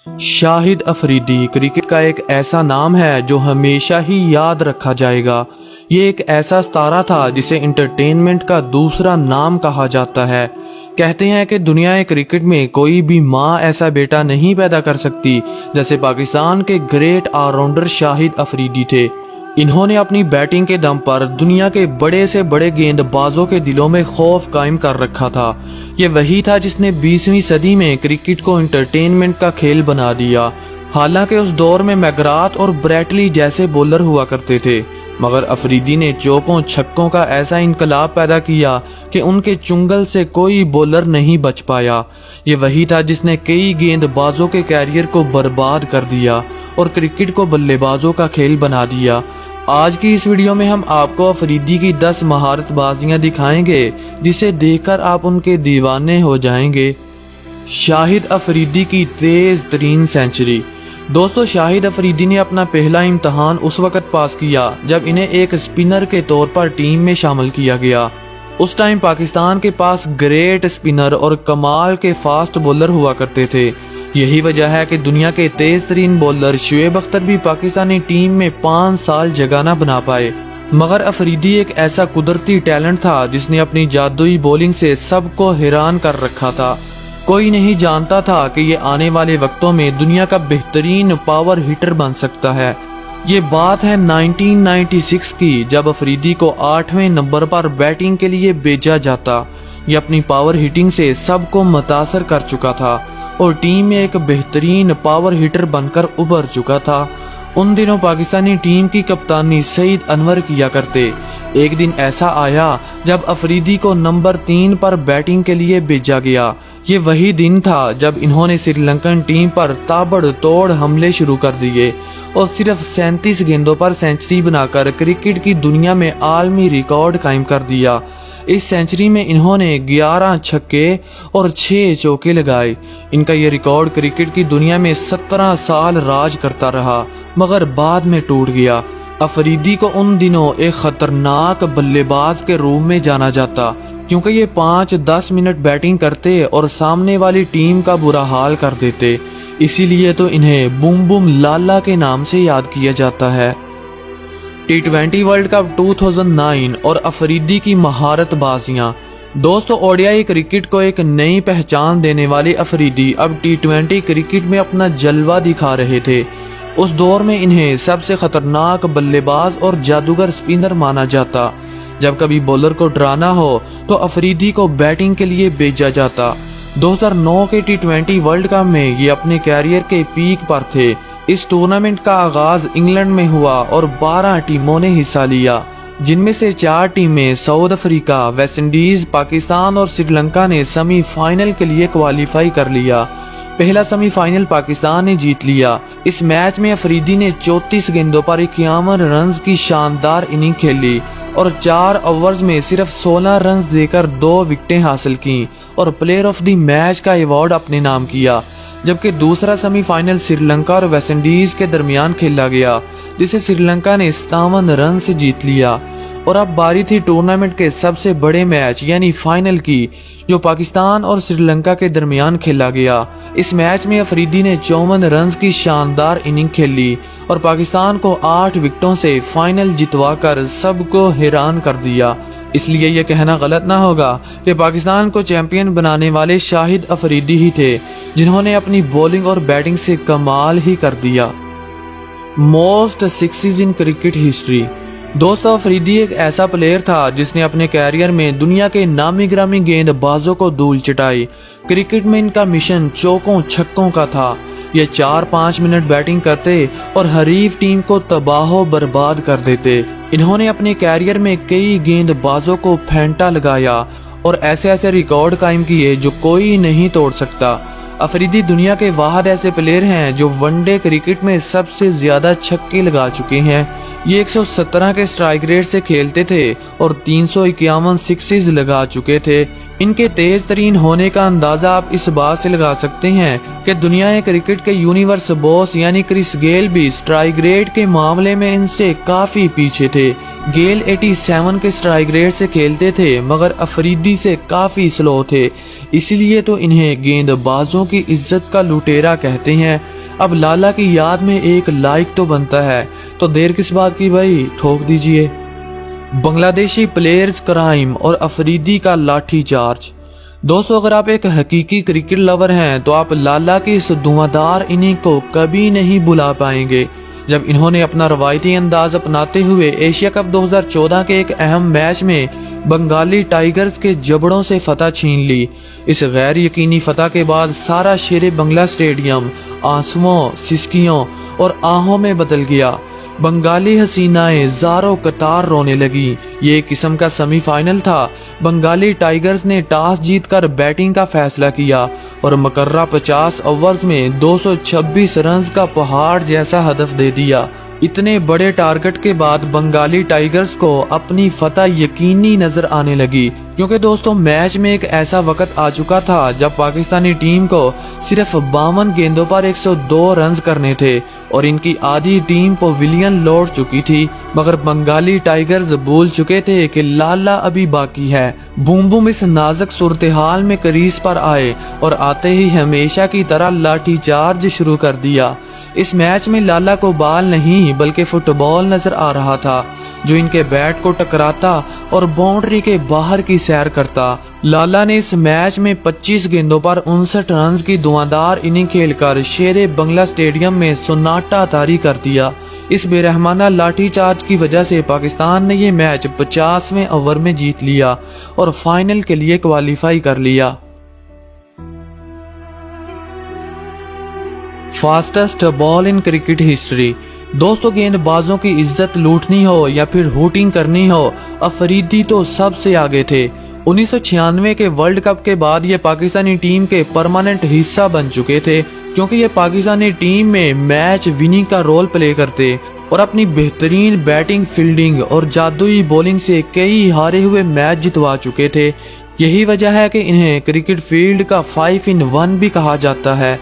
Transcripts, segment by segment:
شاہد Afridi cricket کا ایک ایسا نام ہے جو ہمیشہ ہی یاد رکھا جائے گا۔ یہ ایک ایسا ستارہ تھا جسے انٹرٹینمنٹ کا دوسرا نام کہا جاتا ہے۔ کہتے ہیں کہ دنیا کرکٹ میں کوئی بھی ماں ایسا بیٹا نہیں پیدا کر سکتی جیسے پاکستان کے گریٹ آل راؤنڈر شاہد افریدی تھے۔ انہوں نے اپنی بیٹنگ کے دم پر دنیا کے بڑے سے بڑے گیند بازوں کے دلوں میں خوف قائم کر رکھا تھا۔ یہ وہی تھا جس نے 20ویں صدی میں کرکٹ کو انٹرٹینمنٹ کا کھیل بنا دیا۔ حالانکہ اس دور میں میگراتھ اور بریٹلی جیسے بولر ہوا کرتے تھے، مگر افریدی نے چوکوں چھکوں کا ایسا انقلاب پیدا کیا کہ ان کے چنگل سے کوئی بولر نہیں بچ پایا۔ یہ وہی تھا جس نے کئی گیند بازوں کے کیریئر کو برباد کر دیا اور کرکٹ کو بلے بازوں کا کھیل بنا دیا۔ آج کی اس ویڈیو میں ہم آپ کو افریدی کی 10 مہارت بازیاں دکھائیں گے جسے دیکھ کر آپ ان کے دیوانے ہو جائیں گے۔ شاہد افریدی کی تیز ترین سینچری۔ دوستو، شاہد افریدی نے اپنا پہلا امتحان اس وقت پاس کیا جب انہیں ایک سپنر کے طور پر ٹیم میں شامل کیا گیا۔ اس ٹائم پاکستان کے پاس گریٹ سپنر اور کمال کے فاسٹ بولر ہوا کرتے تھے۔ یہی وجہ ہے کہ دنیا کے تیز ترین بولر شعیب اختر بھی پاکستانی ٹیم میں 5 سال جگہ نہ بنا پائے، مگر افریدی ایک ایسا قدرتی ٹیلنٹ تھا جس نے اپنی جادوئی بولنگ سے سب کو حیران کر رکھا تھا۔ کوئی نہیں جانتا تھا کہ یہ آنے والے وقتوں میں دنیا کا بہترین پاور ہیٹر بن سکتا ہے۔ یہ بات ہے 1996 کی، جب افریدی کو 8ویں نمبر پر بیٹنگ کے لیے بھیجا جاتا۔ یہ اپنی پاور ہیٹنگ سے سب کو متاثر کر چکا تھا اور ٹیم میں ایک بہترین پاور ہیٹر بن کر ابھر چکا تھا۔ ان دنوں پاکستانی ٹیم کی کپتانی سعید انور کیا کرتے۔ ایک دن ایسا آیا جب افریدی کو نمبر 3 پر بیٹنگ کے لیے بھیجا گیا۔ یہ وہی دن تھا جب انہوں نے سری لنکن ٹیم پر تابڑ توڑ حملے شروع کر دیے اور صرف 37 گیندوں پر سینچری بنا کر کرکٹ کی دنیا میں عالمی ریکارڈ قائم کر دیا۔ اس سینچری میں انہوں نے 11 چھکے اور 6 چوکے لگائے۔ ان کا یہ ریکارڈ کرکٹ کی دنیا میں 17 سال راج کرتا رہا، مگر بعد میں ٹوٹ گیا۔ افریدی کو ان دنوں ایک خطرناک بلے باز کے روپ میں جانا جاتا، کیونکہ یہ 5-10 منٹ بیٹنگ کرتے اور سامنے والی ٹیم کا برا حال کر دیتے۔ اسی لیے تو انہیں بوم بوم لالا کے نام سے یاد کیا جاتا ہے۔ T20 ورلڈ کپ 2009 اور افریدی کی مہارت بازیاں۔ دوستو، اوڈیائی کرکٹ کو ایک نئی پہچان دینے والے افریدی اب T20 کرکٹ میں اپنا جلوہ دکھا رہے تھے۔ اس دور میں انہیں سب سے خطرناک بلے باز اور جادوگر سپنر مانا جاتا۔ جب کبھی بولر کو ڈرانا ہو تو افریدی کو بیٹنگ کے لیے بھیجا جاتا۔ 2009 کے T20 ورلڈ کپ میں یہ اپنے کیریئر کے پیک پر تھے۔ اس ٹورنامنٹ کا آغاز انگلینڈ میں ہوا اور 12 ٹیموں نے حصہ لیا، جن میں سے 4 ٹیمیں South Africa, West Indies, Pakistan اور سری لنکا نے سیمی فائنل کے لیے کوالیفائی کر لیا۔ پہلا سیمی فائنل پاکستان نے جیت لیا۔ اس میچ میں افریدی نے 34 گیندوں پر 51 رنز کی شاندار اننگ کھیلی اور 4 اوورز میں صرف 16 رنز دے کر 2 وکٹیں حاصل کیں اور پلیئر آف دی میچ کا ایوارڈ اپنے نام کیا۔ جبکہ دوسرا سیمی فائنل سری لنکا اور ویسٹ انڈیز کے درمیان کھیلا گیا، جسے سری لنکا نے 57 رن سے جیت لیا۔ اور اب باری تھی ٹورنامنٹ کے سب سے بڑے میچ یعنی فائنل کی، جو پاکستان اور سری لنکا کے درمیان کھیلا گیا۔ اس میچ میں افریدی نے 54 رنز کی شاندار اننگ کھیلی اور پاکستان کو 8 وکٹوں سے فائنل جتوا کر سب کو حیران کر دیا۔ اس لیے یہ کہنا غلط نہ ہوگا کہ پاکستان کو چیمپئن بنانے والے شاہد افریدی ہی تھے، جنہوں نے اپنی بولنگ اور بیٹنگ سے کمال ہی کر دیا۔ Most sixes in cricket history. دوستو، افریدی ایک ایسا پلیئر تھا جس نے اپنے کیریئر میں دنیا کے نامی گرامی گیند بازوں کو دھول چٹائی۔ کرکٹ میں ان کا مشن چوکوں چھکوں کا تھا۔ یہ 4-5 منٹ بیٹنگ کرتے اور حریف ٹیم کو تباہ و برباد کر دیتے۔ انہوں نے اپنے کیریئر میں کئی گیند بازوں کو پھینٹا لگایا اور ایسے ریکارڈ قائم کیے جو کوئی نہیں توڑ سکتا۔ افریدی دنیا کے واحد ایسے پلیئر ہیں جو ون ڈے کرکٹ میں سب سے زیادہ چھکے لگا چکے ہیں۔ یہ 117 کے سٹرائک ریٹ سے کھیلتے تھے اور 351 سکسز لگا چکے تھے۔ ان کے تیز ترین ہونے کا اندازہ آپ اس بات سے لگا سکتے ہیں کہ دنیا کرکٹ کے یونیورس باس یعنی کرس گیل بھی سٹرائک ریٹ کے معاملے میں ان سے کافی پیچھے تھے۔ گیل 87 کے سٹرائک ریٹ سے کھیلتے تھے مگر افریدی سے کافی سلو تھے، اسی لیے تو انہیں گیند بازوں کی عزت کا لٹیرا کہتے ہیں۔ اب لالا کی یاد میں ایک لائک تو بنتا ہے، تو دیر کس بات کی بھائی، ٹھوک دیجئے۔ بنگلہ دیشی پلیئرز کرائم اور افریدی کا لاٹھی چارج۔ دوستو اگر آپ ایک حقیقی کرکٹ لور ہیں تو آپ لالا کی اس دھواندار اننگ کو کبھی نہیں بھلا پائیں گے، جب انہوں نے اپنا روایتی انداز اپناتے ہوئے ایشیا کپ 2014 کے ایک اہم میچ میں بنگالی ٹائیگرز کے جبڑوں سے فتح چھین لی۔ اس غیر یقینی فتح کے بعد سارا شیر بنگلہ اسٹیڈیم آنسوؤں، سسکیوں اور آہوں میں بدل گیا۔ بنگالی حسینائیں زاروں قطار رونے لگی۔ یہ ایک قسم کا سیمی فائنل تھا۔ بنگالی ٹائیگرز نے ٹاس جیت کر بیٹنگ کا فیصلہ کیا اور مقررہ 50 اوورز میں 226 رنز کا پہاڑ جیسا ہدف دے دیا۔ اتنے بڑے ٹارگٹ کے بعد بنگالی ٹائیگرز کو اپنی فتح یقینی نظر آنے لگی، کیونکہ دوستو میچ میں ایک ایسا وقت آ چکا تھا جب پاکستانی ٹیم کو صرف 52 گیندوں پر 102 رنز کرنے تھے اور ان کی آدھی ٹیم پویلین لوٹ چکی تھی، مگر بنگالی ٹائیگرز بھول چکے تھے کہ لالا ابھی باقی ہے۔ بوم بوم اس نازک صورتحال میں کریز پر آئے اور آتے ہی ہمیشہ کی طرح لاٹھی چارج شروع کر دیا۔ اس میچ میں لالا کو بال نہیں بلکہ فٹ بال نظر آ رہا تھا جو ان کے بیٹ کو ٹکراتا اور باؤنڈری کے باہر کی سیر کرتا۔ لالا نے اس میچ میں 25 گیندوں پر 59 رنز کی دھواندار اننگ کھیل کر شیر بنگلہ اسٹیڈیم میں سناٹا طاری کر دیا۔ اس بے رحمانہ لاٹھی چارج کی وجہ سے پاکستان نے یہ میچ 50ویں اوور میں جیت لیا اور فائنل کے لیے کوالیفائی کر لیا۔ Fastest ball in cricket history. دوستو گیند بازوں کی عزت لوٹنی ہو یا پھر ہوٹنگ کرنی ہو، افریدی تو سب سے آگے تھے۔ 1996 کے ورلڈ کپ کے بعد یہ پاکستانی ٹیم کے پرماننٹ حصہ بن چکے تھے، کیونکہ یہ پاکستانی ٹیم میں میچ وننگ کا رول پلے کرتے اور اپنی بہترین بیٹنگ، فیلڈنگ اور جادوئی بولنگ سے کئی ہارے ہوئے میچ جتوا چکے تھے۔ یہی وجہ ہے کہ انہیں کرکٹ فیلڈ کا 5 in 1 بھی کہا جاتا ہے،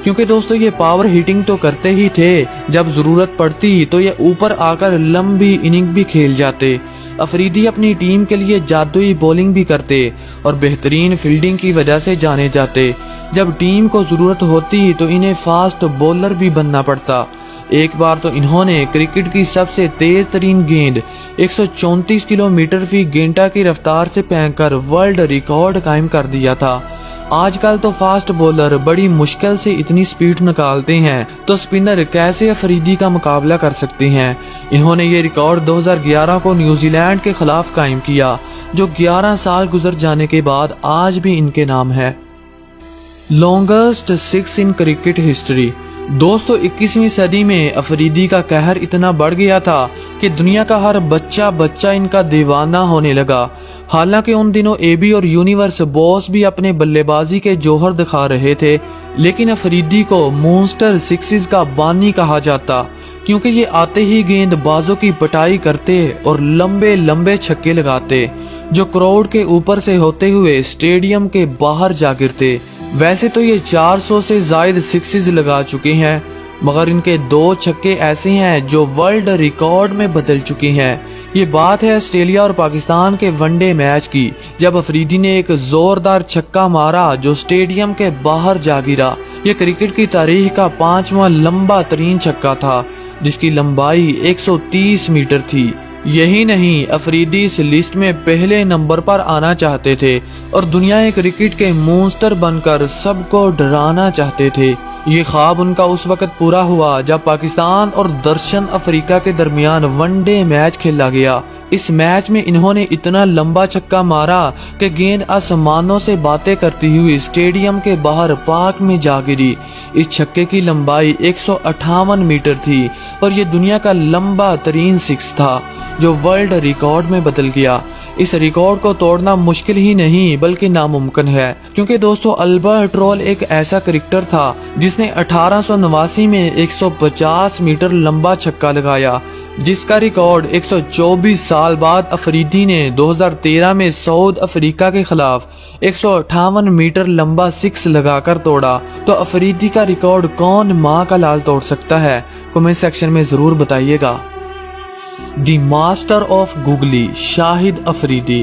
کیونکہ دوستو یہ پاور ہیٹنگ تو کرتے ہی تھے، جب ضرورت پڑتی تو یہ اوپر آ کر لمبی اننگ بھی کھیل جاتے۔ افریدی اپنی ٹیم کے لیے جادوئی بولنگ بھی کرتے اور بہترین فیلڈنگ کی وجہ سے جانے جاتے۔ جب ٹیم کو ضرورت ہوتی تو انہیں فاسٹ بولر بھی بننا پڑتا۔ ایک بار تو انہوں نے کرکٹ کی سب سے تیز ترین گیند 134 کلومیٹر فی گھنٹہ کی رفتار سے پھینک کر ورلڈ ریکارڈ قائم کر دیا تھا۔ آج کل تو فاسٹ بولر بڑی مشکل سے اتنی سپیڈ نکالتے ہیں، تو سپنر کیسے افریدی کا مقابلہ کر سکتے ہیں؟ انہوں نے یہ ریکارڈ 2011 کو نیوزی لینڈ کے خلاف قائم کیا، جو 11 سال گزر جانے کے بعد آج بھی ان کے نام ہے۔ Longest 6 in cricket history. دوستو 21ویں صدی میں افریدی کا قہر اتنا بڑھ گیا تھا کہ دنیا کا ہر بچہ ان کا دیوانہ ہونے لگا۔ حالانکہ ان دنوں اے بی اور یونیورس باس بھی اپنے بلے بازی کے جوہر دکھا رہے تھے، لیکن افریدی کو مونسٹر 6 کا بانی کہا جاتا، کیونکہ یہ آتے ہی گیند بازوں کی پٹائی کرتے اور لمبے لمبے چھکے لگاتے جو کراؤڈ کے اوپر سے ہوتے ہوئے اسٹیڈیم کے باہر جا گرتے۔ ویسے تو یہ 400 سے زائد 6 لگا چکے ہیں، مگر ان کے 2 چھکے ایسے ہیں جو ورلڈ ریکارڈ میں بدل چکے ہیں۔ یہ بات ہے آسٹریلیا اور پاکستان کے ون ڈے میچ کی، جب افریدی نے ایک زوردار چھکا مارا جو اسٹیڈیم کے باہر جا گرا۔ یہ کرکٹ کی تاریخ کا 5واں لمبا ترین چھکا تھا، جس کی لمبائی 130 میٹر تھی۔ یہی نہیں، افریدی اس لسٹ میں پہلے نمبر پر آنا چاہتے تھے اور دنیا کرکٹ کے مونسٹر بن کر سب کو ڈرانا چاہتے تھے۔ یہ خواب ان کا اس وقت پورا ہوا جب پاکستان اور درشن افریقہ کے درمیان ون ڈے میچ کھیلا گیا۔ اس میچ میں انہوں نے اتنا لمبا چھکا مارا کہ گیند آسمانوں سے باتیں کرتی ہوئی اسٹیڈیم کے باہر پارک میں جا گری۔ اس چھکے کی لمبائی 158 میٹر تھی اور یہ دنیا کا لمبا ترین 6 تھا جو ورلڈ ریکارڈ میں بدل گیا۔ اس ریکارڈ کو توڑنا مشکل ہی نہیں بلکہ ناممکن ہے، کیونکہ دوستو البرٹ رول ایک ایسا کرکٹر تھا جس نے 1889 میں 150 میٹر لمبا چھکا لگایا، جس کا ریکارڈ 124 سال بعد افریدی نے 2013 میں ساؤتھ افریقہ کے خلاف 158 میٹر لمبا 6 لگا کر توڑا۔ تو افریدی کا ریکارڈ کون ماں کا لال توڑ سکتا ہے؟ کمنٹ سیکشن میں ضرور بتائیے گا۔ The master of googly, Shahid Afridi.